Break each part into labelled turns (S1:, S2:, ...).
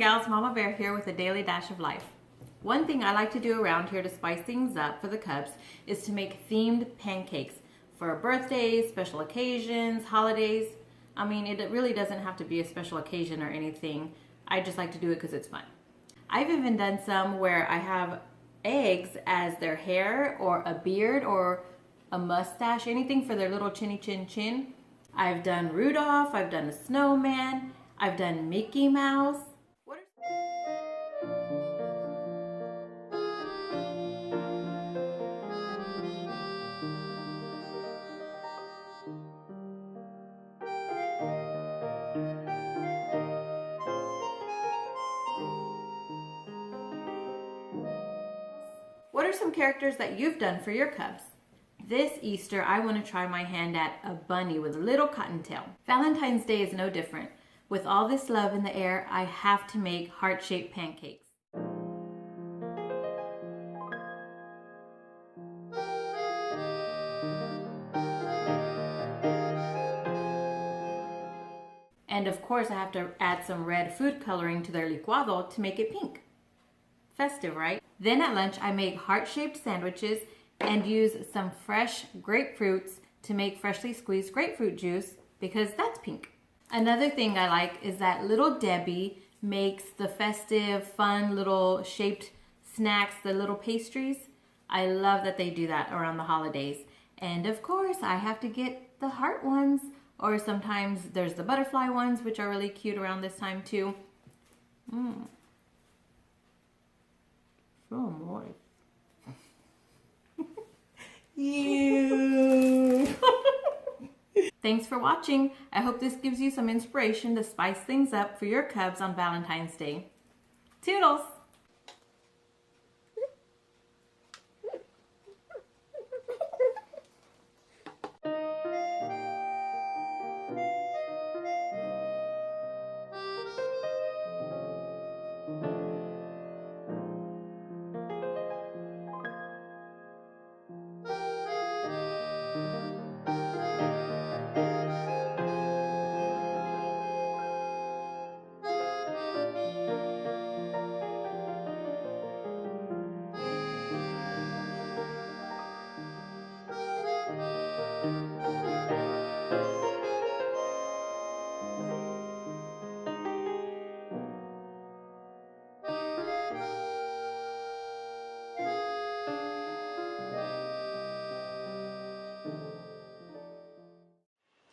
S1: gals, Mama Bear here with a daily dash of life. One thing I like to do around here to spice things up for the cubs is to make themed pancakes for birthdays, special occasions, holidays. I mean, it really doesn't have to be a special occasion or anything. I just like to do it because it's fun. I've even done some where I have eggs as their hair or a beard or a mustache, anything for their little chinny chin chin. I've done Rudolph, I've done a snowman, I've done Mickey Mouse. What are some characters that you've done for your cubs? This Easter, I want to try my hand at a bunny with a little cottontail. Valentine's Day is no different. With all this love in the air, I have to make heart-shaped pancakes. And of course, I have to add some red food coloring to their licuado to make it pink. Festive, right? Then at lunch, I make heart-shaped sandwiches and use some fresh grapefruits to make freshly squeezed grapefruit juice because that's pink. Another thing I like is that Little Debbie makes the festive, fun little shaped snacks, the little pastries. I love that they do that around the holidays. And of course, I have to get the heart ones, or sometimes there's the butterfly ones, which are really cute around this time too. So moist. Ew. Thanks for watching. I hope this gives you some inspiration to spice things up for your cubs on Valentine's Day. Toodles!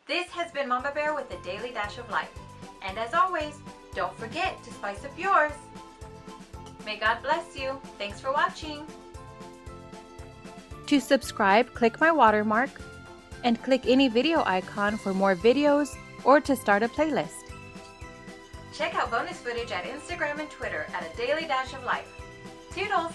S1: This has been Mama Bear with a daily dash of life. And as always, don't forget to spice up yours. May God bless you. Thanks for watching. To subscribe, click my watermark and click any video icon for more videos or to start a playlist. Check out bonus footage at Instagram and Twitter at a daily dash of life. Toodles!